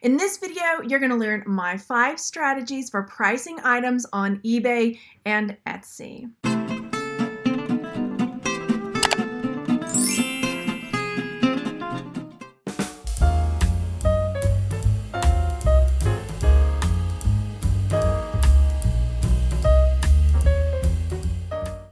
In this video, you're going to learn my 5 strategies for pricing items on eBay and Etsy.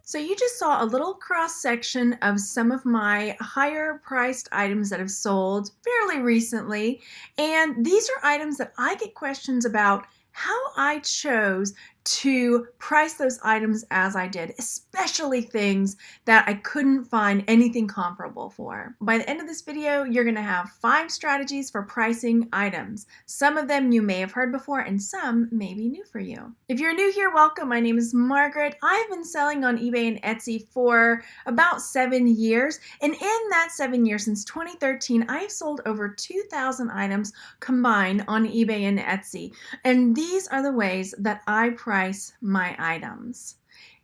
So you just saw a little cross section of some of my higher priced items that have sold fairly recently. And these are items that I get questions about how I chose to price those items as I did, especially things that I couldn't find anything comparable for. By the end of this video, you're going to have 5 strategies for pricing items. Some of them you may have heard before and some may be new for you. If you're new here, welcome. My name is Margaret. I've been selling on eBay and Etsy for about 7 years. And in that 7 years, since 2013, I've sold over 2,000 items combined on eBay and Etsy. And these are the ways that I price my items.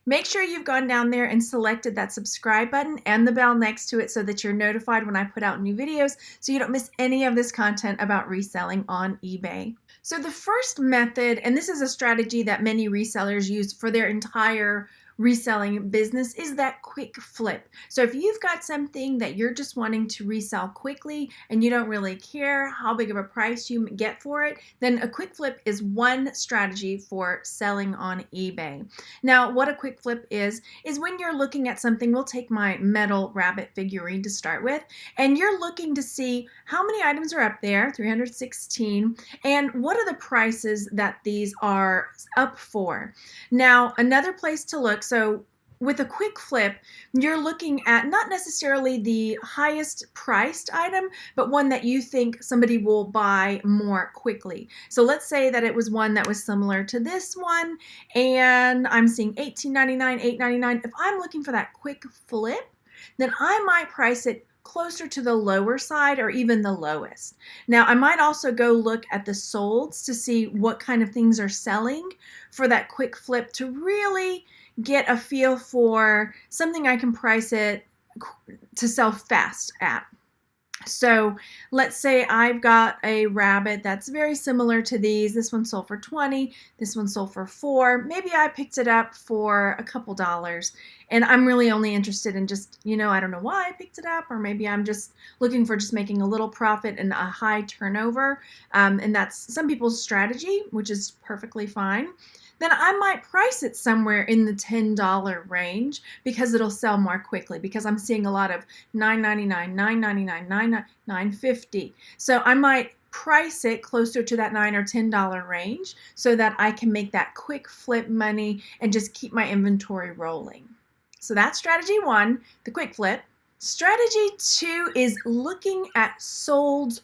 Make sure you've gone down there and selected that subscribe button and the bell next to it so that you're notified when I put out new videos so you don't miss any of this content about reselling on eBay. So the first method, and this is a strategy that many resellers use for their entire reselling business, is that quick flip. So if you've got something that you're just wanting to resell quickly and you don't really care how big of a price you get for it, then a quick flip is one strategy for selling on eBay. Now, what a quick flip is when you're looking at something. We'll take my metal rabbit figurine to start with, and you're looking to see how many items are up there, 316, and what are the prices that these are up for. Now, another place to look, so with a quick flip, you're looking at not necessarily the highest priced item, but one that you think somebody will buy more quickly. So let's say that it was one that was similar to this one, and I'm seeing $18.99, $8.99. If I'm looking for that quick flip, then I might price it closer to the lower side or even the lowest. Now, I might also go look at the solds to see what kind of things are selling for that quick flip to really get a feel for something I can price it to sell fast at. So let's say I've got a rabbit that's very similar to these. This one sold for 20, this one sold for 4. Maybe I picked it up for a couple dollars, and I'm really only interested in just, I don't know why I picked it up, or maybe I'm just looking for just making a little profit and a high turnover. And that's some people's strategy, which is perfectly fine. Then I might price it somewhere in the $10 range because it'll sell more quickly, because I'm seeing a lot of $9.99, $9.99, $9.50. So I might price it closer to that $9 or $10 range so that I can make that quick flip money and just keep my inventory rolling. So that's strategy 1, the quick flip. Strategy 2 is looking at solds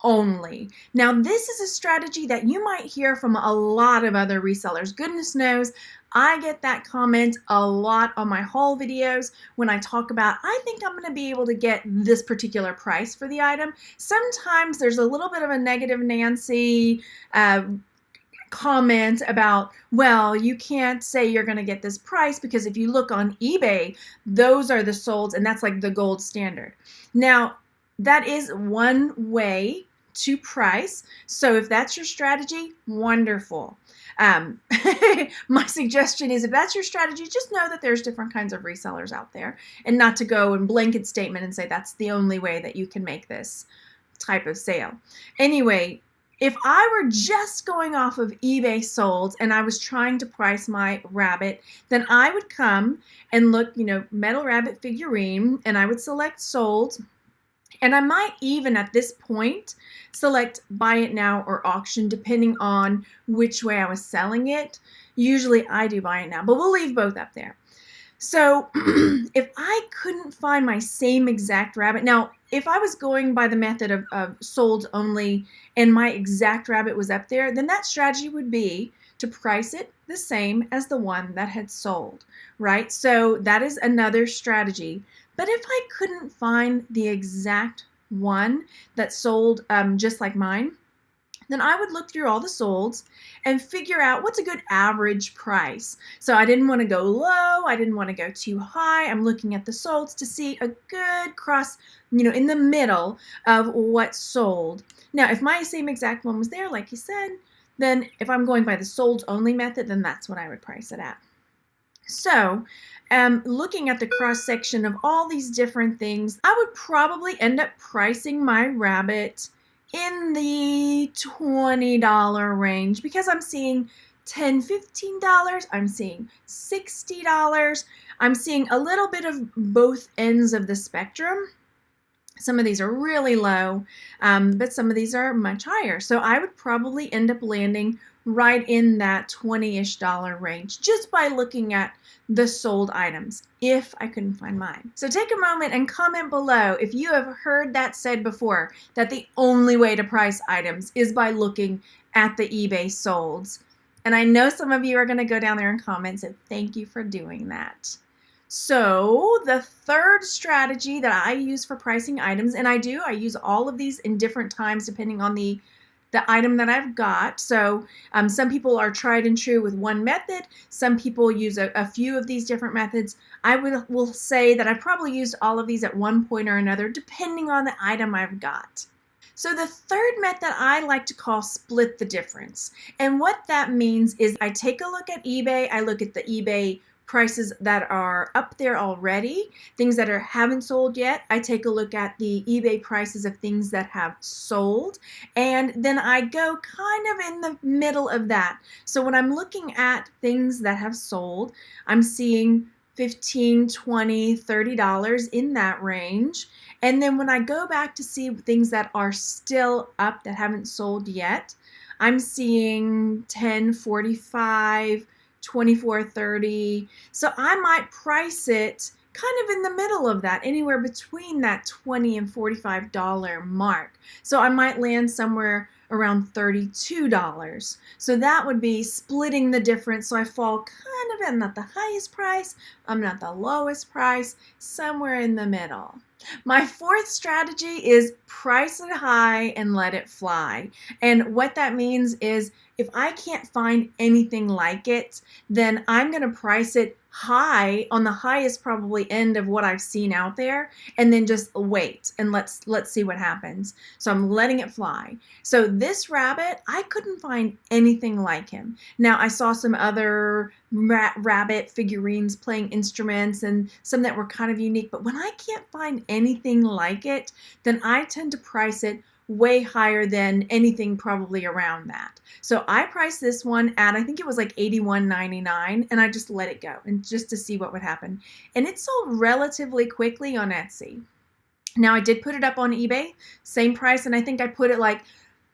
only. Now, this is a strategy that you might hear from a lot of other resellers. Goodness knows, I get that comment a lot on my haul videos when I talk about, I think I'm going to be able to get this particular price for the item. Sometimes there's a little bit of a negative Nancy comment about, well, you can't say you're going to get this price because if you look on eBay, those are the solds and that's like the gold standard. Now, that is one way to price. So if that's your strategy, wonderful. My suggestion is, if that's your strategy, just know that there's different kinds of resellers out there, and not to go and blanket statement and say that's the only way that you can make this type of sale. Anyway, if I were just going off of eBay solds and I was trying to price my rabbit, then I would come and look, metal rabbit figurine, and I would select sold. And I might even at this point select buy it now or auction, depending on which way I was selling it. Usually I do buy it now, but we'll leave both up there. So if I couldn't find my same exact rabbit, now if I was going by the method of sold only and my exact rabbit was up there, then that strategy would be to price it the same as the one that had sold, right? So that is another strategy. But if I couldn't find the exact one that sold just like mine, then I would look through all the solds and figure out what's a good average price. So I didn't want to go low. I didn't want to go too high. I'm looking at the solds to see a good cross, in the middle of what's sold. Now, if my same exact one was there, like you said, then if I'm going by the solds only method, then that's what I would price it at. So looking at the cross section of all these different things, I would probably end up pricing my rabbit in the $20 range because I'm seeing $10, $15, I'm seeing $60, I'm seeing a little bit of both ends of the spectrum. Some of these are really low, but some of these are much higher. So I would probably end up landing right in that $20-ish range just by looking at the sold items if I couldn't find mine. So take a moment and comment below if you have heard that said before, that the only way to price items is by looking at the eBay solds. And I know some of you are going to go down there and comment, so thank you for doing that. So the third strategy that I use for pricing items, and I use all of these in different times depending on the item that I've got. So some people are tried and true with one method. Some people use a few of these different methods. I will say that I've probably used all of these at one point or another depending on the item I've got. So the third method I like to call split the difference. And what that means is I take a look at eBay. I look at the eBay prices that are up there already, things that haven't sold yet. I take a look at the eBay prices of things that have sold, and then I go kind of in the middle of that. So when I'm looking at things that have sold, I'm seeing $15, $20, $30 in that range. And then when I go back to see things that are still up that haven't sold yet, I'm seeing $10, $45, $24, $30. So I might price it kind of in the middle of that, anywhere between that $20 and $45 mark. So I might land somewhere around $32. So that would be splitting the difference. So I fall kind of, I'm not the highest price, I'm not the lowest price, somewhere in the middle. My fourth strategy is price it high and let it fly. And what that means is if I can't find anything like it, then I'm going to price it high on the highest probably end of what I've seen out there, and then just wait and let's see what happens. So I'm letting it fly. So this rabbit, I couldn't find anything like him. Now I saw some other rabbit figurines playing instruments and some that were kind of unique, but when I can't find anything like it, then I tend to price it way higher than anything probably around that. So I priced this one at, I think it was like $81.99, and I just let it go and just to see what would happen. And it sold relatively quickly on Etsy. Now I did put it up on eBay, same price, and I think I put it like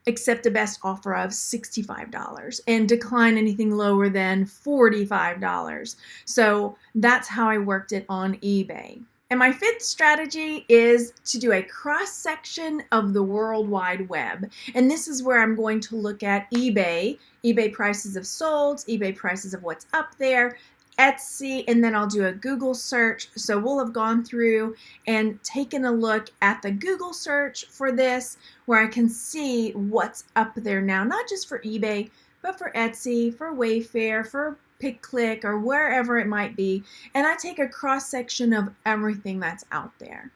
accept the best offer of $65 and decline anything lower than $45. So that's how I worked it on eBay. And my fifth strategy is to do a cross-section of the World Wide Web. And this is where I'm going to look at eBay prices of solds, eBay prices of what's up there, Etsy, and then I'll do a Google search. So we'll have gone through and taken a look at the Google search for this, where I can see what's up there now, not just for eBay, but for Etsy, for Wayfair, for Pick Click, or wherever it might be, and I take a cross section of everything that's out there.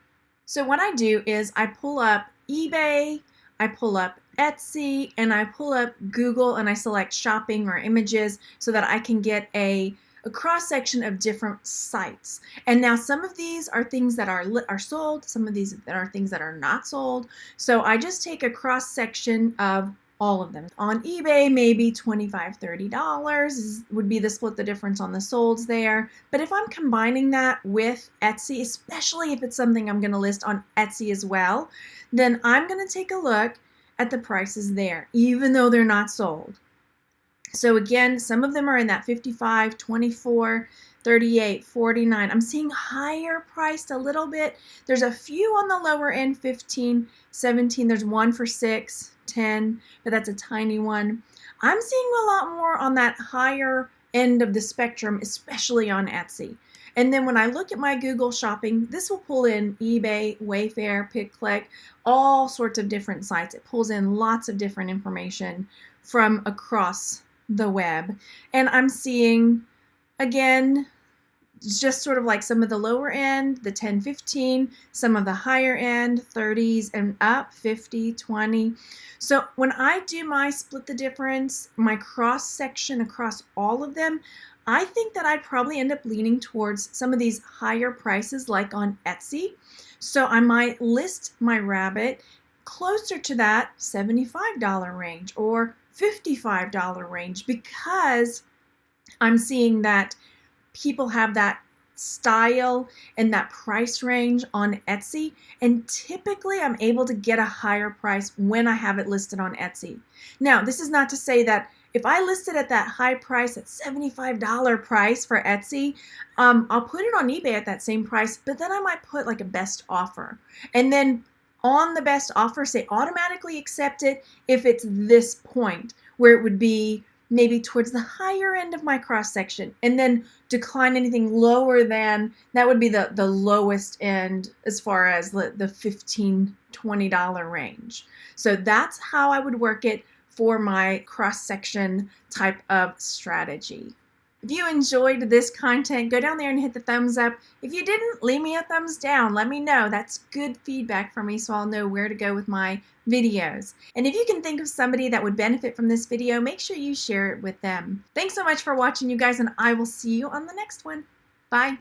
So what I do is I pull up eBay, I pull up Etsy, and I pull up Google, and I select shopping or images so that I can get a cross section of different sites. And now some of these are things that are sold, some of these that are things that are not sold. So I just take a cross section of all of them. On eBay, maybe $25, $30 would be the split the difference on the solds there. But if I'm combining that with Etsy, especially if it's something I'm going to list on Etsy as well, then I'm going to take a look at the prices there, even though they're not sold. So again, some of them are in that 55, 24, 38, 49. I'm seeing higher priced a little bit. There's a few on the lower end, 15, 17. There's one for 6, 10, but that's a tiny one. I'm seeing a lot more on that higher end of the spectrum, especially on Etsy. And then when I look at my Google shopping, this will pull in eBay, Wayfair, PickClick, all sorts of different sites. It pulls in lots of different information from across the web. And I'm seeing, again, just sort of like some of the lower end, the 10, 15, some of the higher end, 30s and up, 50, 20. So when I do my split the difference, my cross section across all of them, I think that I'd probably end up leaning towards some of these higher prices like on Etsy. So I might list my rabbit closer to that $75 range or $55 range because I'm seeing that people have that style and that price range on Etsy, and typically I'm able to get a higher price when I have it listed on Etsy. Now, this is not to say that if I list it at that high price, at $75 price for Etsy, I'll put it on eBay at that same price, but then I might put like a best offer. And then on the best offer, say automatically accept it if it's this point where it would be maybe towards the higher end of my cross section, and then decline anything lower than that would be the lowest end as far as the $15, $20 range. So that's how I would work it for my cross section type of strategy. If you enjoyed this content, go down there and hit the thumbs up. If you didn't, leave me a thumbs down. Let me know. That's good feedback for me so I'll know where to go with my videos. And if you can think of somebody that would benefit from this video, make sure you share it with them. Thanks so much for watching, you guys, and I will see you on the next one. Bye.